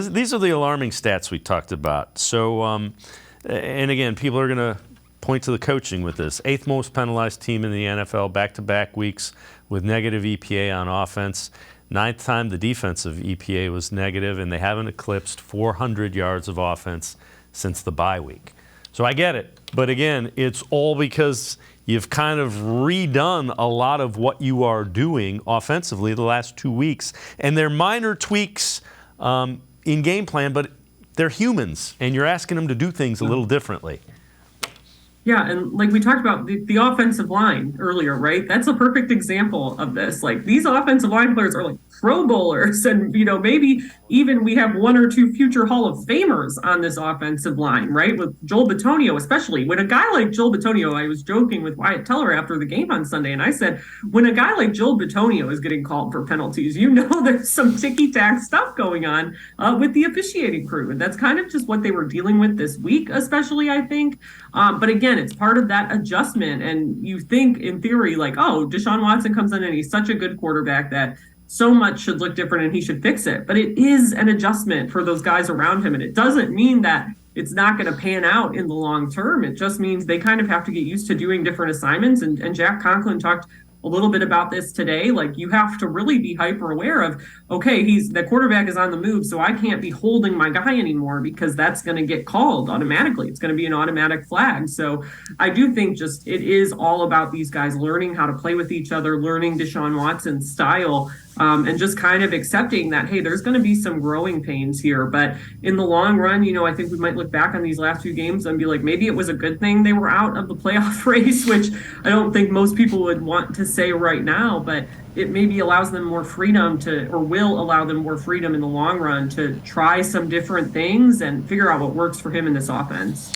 These are the alarming stats we talked about. So, and again, people are going to point to the coaching with this. 8th most penalized team in the NFL, back-to-back weeks with negative EPA on offense. 9th time the defensive EPA was negative, and they haven't eclipsed 400 yards of offense since the bye week. So I get it. But again, it's all because you've kind of redone a lot of what you are doing offensively the last 2 weeks. And they're minor tweaks in game plan, but they're humans, and you're asking them to do things a little differently. Yeah, and like we talked about the offensive line earlier, right? That's a perfect example of this. Like these offensive line players are like Pro Bowlers, and maybe even we have 1 or 2 future Hall of Famers on this offensive line, right? With Joel Bitonio, especially. When a guy like Joel Bitonio, I was joking with Wyatt Teller after the game on Sunday, and I said, when a guy like Joel Bitonio is getting called for penalties, there's some ticky-tack stuff going on with the officiating crew, and that's kind of just what they were dealing with this week, especially, I think. But again, it's part of that adjustment. And you think in theory, like, oh, Deshaun Watson comes in and he's such a good quarterback that so much should look different and he should fix it. But it is an adjustment for those guys around him. And it doesn't mean that it's not going to pan out in the long term. It just means they kind of have to get used to doing different assignments. And Jack Conklin talked a little bit about this today. Like you have to really be hyper aware of, okay, the quarterback is on the move, so I can't be holding my guy anymore because that's going to get called automatically. It's going to be an automatic flag. So I do think just it is all about these guys learning how to play with each other, learning Deshaun Watson's style, and just kind of accepting that, hey, there's going to be some growing pains here. But in the long run, I think we might look back on these last few games and be like, maybe it was a good thing they were out of the playoff race, which I don't think most people would want to say right now, but it maybe allows them more freedom will allow them more freedom in the long run to try some different things and figure out what works for him in this offense.